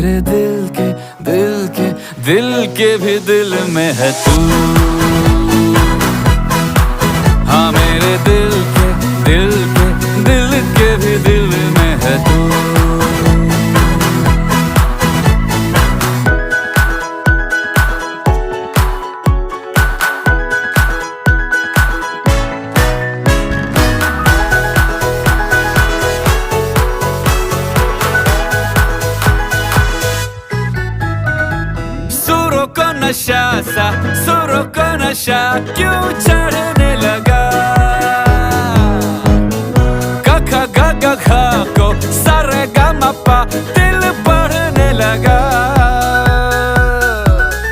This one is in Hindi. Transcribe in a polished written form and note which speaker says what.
Speaker 1: मेरे दिल के भी दिल में है तू। हाँ मेरे दिल के भी दिल में है तू। नशा सा सुरों का नशा क्यों चढ़ने लगा। ग ग ग ग को सा रे गा मा पा दिल पढ़ने लगा।